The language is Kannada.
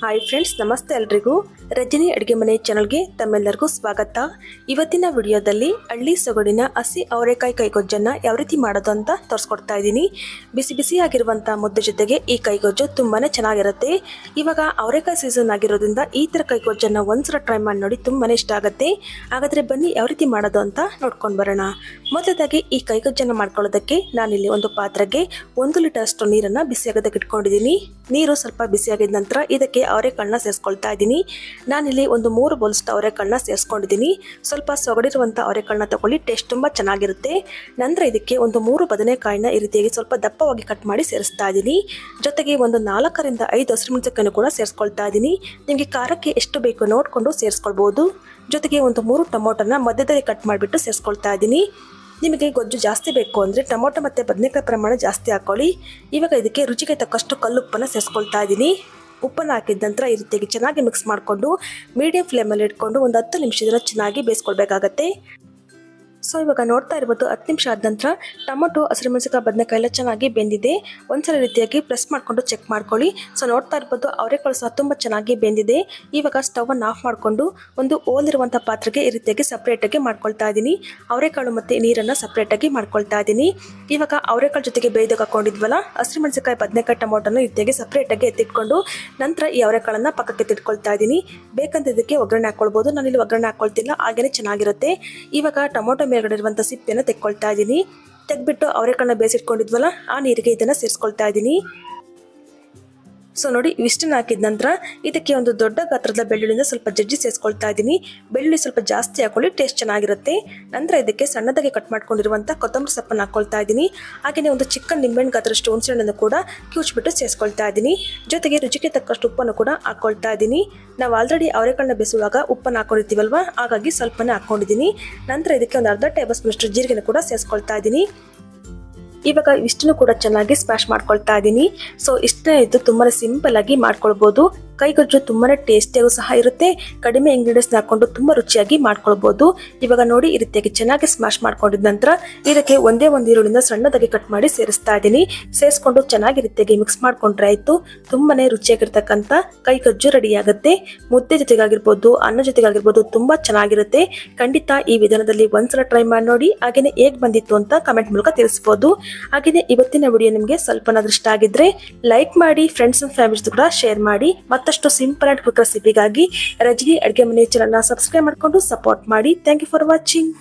ಹಾಯ್ ಫ್ರೆಂಡ್ಸ್, ನಮಸ್ತೆ ಎಲ್ರಿಗೂ. ರಜನಿ ಅಡುಗೆ ಮನೆ ಚಾನಲ್ಗೆ ತಮ್ಮೆಲ್ಲರಿಗೂ ಸ್ವಾಗತ. ಇವತ್ತಿನ ವಿಡಿಯೋದಲ್ಲಿ ಹಳ್ಳಿ ಸೊಗಡಿನ ಹಸಿ ಅವರೆಕಾಯಿ ಕೈಗೊಜ್ಜನ್ನು ಯಾವ ರೀತಿ ಮಾಡೋದು ಅಂತ ತೋರಿಸ್ಕೊಡ್ತಾ ಇದ್ದೀನಿ. ಬಿಸಿ ಬಿಸಿಯಾಗಿರುವಂಥ ಮುದ್ದೆ ಜೊತೆಗೆ ಈ ಕೈಗೊಜ್ಜು ತುಂಬಾ ಚೆನ್ನಾಗಿರುತ್ತೆ. ಇವಾಗ ಅವರೆಕಾಯಿ ಸೀಸನ್ ಆಗಿರೋದ್ರಿಂದ ಈ ಥರ ಕೈಗೊಜ್ಜನ್ನು ಒಂದ್ಸಲ ಟ್ರೈ ಮಾಡಿ ನೋಡಿ, ತುಂಬಾ ಇಷ್ಟ ಆಗುತ್ತೆ. ಹಾಗಾದರೆ ಬನ್ನಿ ಯಾವ ರೀತಿ ಮಾಡೋದು ಅಂತ ನೋಡ್ಕೊಂಡು ಬರೋಣ. ಮೊದಲಾಗಿ ಈ ಕೈಗೊಜ್ಜನ್ನು ಮಾಡ್ಕೊಳ್ಳೋದಕ್ಕೆ ನಾನಿಲ್ಲಿ ಒಂದು ಪಾತ್ರೆಗೆ 1 ಲೀಟರ್ ಅಷ್ಟು ನೀರನ್ನು ಬಿಸಿಯಾಗೋದಕ್ಕೆ ಇಟ್ಕೊಂಡಿದ್ದೀನಿ. ನೀರು ಸ್ವಲ್ಪ ಬಿಸಿಯಾಗಿದ ನಂತರ ಇದಕ್ಕೆ ಅವರೆಕಾಳನ್ನ ಸೇರಿಸ್ಕೊಳ್ತಾ ಇದ್ದೀನಿ. ನಾನಿಲ್ಲಿ ಒಂದು 3 ಬೌಲ್ಸ್ಟ್ ಅವರೆಕಾಳನ್ನ ಸೇರಿಸ್ಕೊಂಡಿದ್ದೀನಿ. ಸ್ವಲ್ಪ ಸೊಗಡಿರುವಂಥ ಅವರೆಕಾಳನ್ನ ತಗೊಳ್ಳಿ, ಟೇಸ್ಟ್ ತುಂಬ ಚೆನ್ನಾಗಿರುತ್ತೆ. ನಂತರ ಇದಕ್ಕೆ ಒಂದು 3 ಬದನೆಕಾಯಿನ ಈ ರೀತಿಯಾಗಿ ಸ್ವಲ್ಪ ದಪ್ಪವಾಗಿ ಕಟ್ ಮಾಡಿ ಸೇರಿಸ್ತಾ ಇದ್ದೀನಿ. ಜೊತೆಗೆ ಒಂದು 4 ರಿಂದ 5 ಹಸಿಮೆಣಸಿನಕಾಯಿನೂ ಕೂಡ ಸೇರಿಸ್ಕೊಳ್ತಾ ಇದ್ದೀನಿ. ನಿಮಗೆ ಖಾರಕ್ಕೆ ಎಷ್ಟು ಬೇಕು ನೋಡಿಕೊಂಡು ಸೇರಿಸ್ಕೊಳ್ಬೋದು. ಜೊತೆಗೆ ಒಂದು 3 ಟೊಮೊಟೊನ ಮಧ್ಯದಲ್ಲಿ ಕಟ್ ಮಾಡಿಬಿಟ್ಟು ಸೇರಿಸ್ಕೊಳ್ತಾ ಇದ್ದೀನಿ. ನಿಮಗೆ ಗೊಜ್ಜು ಜಾಸ್ತಿ ಬೇಕು ಅಂದರೆ ಟೊಮೊಟೊ ಮತ್ತು ಬದನೆಕಾಯಿ ಪ್ರಮಾಣ ಜಾಸ್ತಿ ಹಾಕ್ಕೊಳ್ಳಿ. ಇವಾಗ ಇದಕ್ಕೆ ರುಚಿಗೆ ತಕ್ಕಷ್ಟು ಕಲ್ಲುಪ್ಪನ್ನು ಸೇರಿಸ್ಕೊಳ್ತಾ ಇದ್ದೀನಿ. ಉಪ್ಪನ್ನು ಹಾಕಿದ ನಂತರ ಈ ರೀತಿಯಾಗಿ ಚೆನ್ನಾಗಿ ಮಿಕ್ಸ್ ಮಾಡಿಕೊಂಡು ಮೀಡಿಯಂ ಫ್ಲೇಮಲ್ಲಿ ಇಟ್ಕೊಂಡು ಒಂದು 10 ನಿಮಿಷದಲ್ಲ ಚೆನ್ನಾಗಿ ಬೇಯಿಸ್ಕೊಳ್ಬೇಕಾಗತ್ತೆ. ಸೊ ಇವಾಗ ನೋಡ್ತಾ ಇರ್ಬೋದು, 10 ನಿಮಿಷ ಆದ ನಂತರ ಟೊಮೊಟೊ, ಹಸಿಮೆಣಸಿನಕಾಯಿ, ಬದನೆಕಾಯಿ ಎಲ್ಲ ಚೆನ್ನಾಗಿ ಬೆಂದಿದೆ. ಒಂದ್ಸಲ ರೀತಿಯಾಗಿ ಪ್ರೆಸ್ ಮಾಡಿಕೊಂಡು ಚೆಕ್ ಮಾಡ್ಕೊಳ್ಳಿ. ಸೊ ನೋಡ್ತಾ ಇರ್ಬೋದು, ಅವರೆಕಾಳು ಸಹ ತುಂಬ ಚೆನ್ನಾಗಿ ಬೆಂದಿದೆ. ಇವಾಗ ಸ್ಟವನ್ನು ಆಫ್ ಮಾಡಿಕೊಂಡು ಒಂದು ಓಲಿರುವಂಥ ಪಾತ್ರೆಗೆ ಈ ರೀತಿಯಾಗಿ ಸಪ್ರೇಟಾಗಿ ಮಾಡ್ಕೊಳ್ತಾ ಇದ್ದೀನಿ. ಅವರೆಕಾಳು ಮತ್ತು ನೀರನ್ನು ಸಪ್ರೇಟಾಗಿ ಮಾಡ್ಕೊಳ್ತಾ ಇದ್ದೀನಿ. ಇವಾಗ ಅವರೆಕಾಳು ಜೊತೆಗೆ ಬೇಯ್ದಾಗ ಹಾಕೊಂಡಿದ್ವಲ್ಲ, ಹಸಿಮೆಣಸಿನಕಾಯಿ, ಬದನೆಕಾಯಿ, ಟೊಮೊಟೊನ ಈ ರೀತಿಯಾಗಿ ಸಪ್ರೇಟಾಗಿ ಎತ್ತಿಟ್ಕೊಂಡು ನಂತರ ಈ ಅವರೆಕಾಳನ್ನು ಪಕ್ಕಕ್ಕೆ ಎತ್ತಿಟ್ಕೊಳ್ತಾ ಇದ್ದೀನಿ. ಬೇಕಂತ ಇದಕ್ಕೆ ಒಗ್ಗರಣೆ ಹಾಕ್ಕೊಳ್ಬೋದು. ನಾನಿಲ್ಲಿ ಒಗ್ಗರಣೆ ಹಾಕ್ಕೊಳ್ತಿಲ್ಲ, ಹಾಗೇನೆ ಚೆನ್ನಾಗಿರುತ್ತೆ. ಇವಾಗ ಟೊಮೊಟೊ ಮೇಲ್ಗಡೆ ಇರುವಂಥ ಸಿಪ್ಪೆಯನ್ನು ತೆಕ್ಕೊಳ್ತಾ ಇದ್ದೀನಿ. ತೆಗ್ಬಿಟ್ಟು ಅವರೆಕಾಳನ್ನ ಬೇಯಿಸಿಟ್ಕೊಂಡಿದ್ವಲ್ಲ, ಆ ನೀರಿಗೆ ಇದನ್ನು ಸೇರಿಸ್ಕೊಳ್ತಾ ಇದ್ದೀನಿ. ಸೊ ನೋಡಿ, ಇಷ್ಟನ್ನು ಹಾಕಿದ ನಂತರ ಇದಕ್ಕೆ ಒಂದು ದೊಡ್ಡ ಗಾತ್ರದ ಬೆಳ್ಳುಳ್ಳಿಯಿಂದ ಸ್ವಲ್ಪ ಜಜ್ಜಿ ಸೇರಿಸ್ಕೊಳ್ತಾ ಇದ್ದೀನಿ. ಬೆಳ್ಳುಳ್ಳಿ ಸ್ವಲ್ಪ ಜಾಸ್ತಿ ಹಾಕೊಳ್ಳಿ, ಟೇಸ್ಟ್ ಚೆನ್ನಾಗಿರುತ್ತೆ. ನಂತರ ಇದಕ್ಕೆ ಸಣ್ಣದಾಗಿ ಕಟ್ ಮಾಡ್ಕೊಂಡಿರುವಂಥ ಕೊತ್ತಂಬರಿ ಸೊಪ್ಪನ್ನು ಹಾಕ್ಕೊಳ್ತಾ ಇದ್ದೀನಿ. ಹಾಗೆಯೇ ಒಂದು ಚಿಕ್ಕ ನಿಂಬೆಹಣ್ಣು ಗಾತ್ರಷ್ಟು ಹುಣಸೆಹಣ್ಣನ್ನು ಕೂಡ ಕಿವುಚ್ಬಿಟ್ಟು ಸೇರಿಸ್ಕೊಳ್ತಾ ಇದ್ದೀನಿ. ಜೊತೆಗೆ ರುಚಿಗೆ ತಕ್ಕಷ್ಟು ಉಪ್ಪನ್ನು ಕೂಡ ಹಾಕ್ಕೊಳ್ತಾ ಇದ್ದೀನಿ. ನಾವು ಆಲ್ರೆಡಿ ಅವರೆಕಾಳನ್ನ ಬೇಯಿಸುವಾಗ ಉಪ್ಪನ್ನು ಹಾಕೊಂಡಿರ್ತೀವಲ್ವ, ಹಾಗಾಗಿ ಸ್ವಲ್ಪನೇ ಹಾಕ್ಕೊಂಡಿದ್ದೀನಿ. ನಂತರ ಇದಕ್ಕೆ ಒಂದು ಅರ್ಧ ಟೇಬಲ್ ಸ್ಪೂನಷ್ಟು ಜೀರಿಗೆನ ಕೂಡ ಸೇರಿಸ್ಕೊಳ್ತಾ ಇದ್ದೀನಿ. ಇವಾಗ ಇಷ್ಟನ್ನು ಕೂಡ ಚೆನ್ನಾಗಿ ಸ್ಮ್ಯಾಶ್ ಮಾಡ್ಕೊಳ್ತಾ ಇದ್ದೀನಿ. ಸೊ ಇಷ್ಟೇ ಇದ್ದು ತುಂಬಾ ಸಿಂಪಲ್ ಆಗಿ ಮಾಡ್ಕೊಳ್ಬೋದು. ಕೈಗೊಜ್ಜು ತುಂಬಾ ಟೇಸ್ಟಿಯಾಗೂ ಸಹ ಇರುತ್ತೆ. ಕಡಿಮೆ ಇಂಗ್ರೀಡಿಯೆಂಟ್ಸ್ ಹಾಕೊಂಡು ತುಂಬ ರುಚಿಯಾಗಿ ಮಾಡ್ಕೊಳ್ಬೋದು. ಇವಾಗ ನೋಡಿ, ಈ ರೀತಿಯಾಗಿ ಚೆನ್ನಾಗಿ ಸ್ಮ್ಯಾಶ್ ಮಾಡ್ಕೊಂಡಿದ ನಂತರ ಇದಕ್ಕೆ ಒಂದೇ ಒಂದು ಈರುಳ್ಳಿನ ಸಣ್ಣದಾಗಿ ಕಟ್ ಮಾಡಿ ಸೇರಿಸ್ತಾ ಇದ್ದೀನಿ. ಸೇರಿಸ್ಕೊಂಡು ಚೆನ್ನಾಗಿ ರೀತಿಯಾಗಿ ಮಿಕ್ಸ್ ಮಾಡ್ಕೊಂಡ್ರೆ ಆಯಿತು. ತುಂಬಾನೇ ರುಚಿಯಾಗಿರ್ತಕ್ಕಂಥ ಕೈಗೊಜ್ಜು ರೆಡಿ ಆಗುತ್ತೆ. ಮುದ್ದೆ ಜೊತೆಗಾಗಿರ್ಬೋದು, ಅನ್ನ ಜೊತೆಗಾಗಿರ್ಬೋದು, ತುಂಬ ಚೆನ್ನಾಗಿರುತ್ತೆ. ಖಂಡಿತ ಈ ವಿಧಾನದಲ್ಲಿ ಒಂದ್ಸಲ ಟ್ರೈ ಮಾಡಿ ನೋಡಿ. ಹಾಗೆಯೇ ಹೇಗೆ ಬಂದಿತ್ತು ಅಂತ ಕಮೆಂಟ್ ಮೂಲಕ ತಿಳಿಸ್ಬೋದು. ಹಾಗೆಯೇ ಇವತ್ತಿನ ವಿಡಿಯೋ ನಿಮಗೆ ಸ್ವಲ್ಪನಾದ್ರೂ ಇಷ್ಟ ಆಗಿದ್ರೆ ಲೈಕ್ ಮಾಡಿ, ಫ್ರೆಂಡ್ಸ್ ಅಂಡ್ ಫ್ಯಾಮಿಲೀಸ್ ಕೂಡ ಶೇರ್ ಮಾಡಿ. ಮತ್ತಷ್ಟು ಸಿಂಪಲ್ ಅಂಡ್ ಕ್ವಿಕ್ ರೆಸಿಪಿಗಾಗಿ ರಜನಿ ಅಡುಗೆ ಮನೆ ಚಾನಲ್ನ ಸಬ್ಸ್ಕ್ರೈಬ್ ಮಾಡಿಕೊಂಡು ಸಪೋರ್ಟ್ ಮಾಡಿ. Thank you for watching.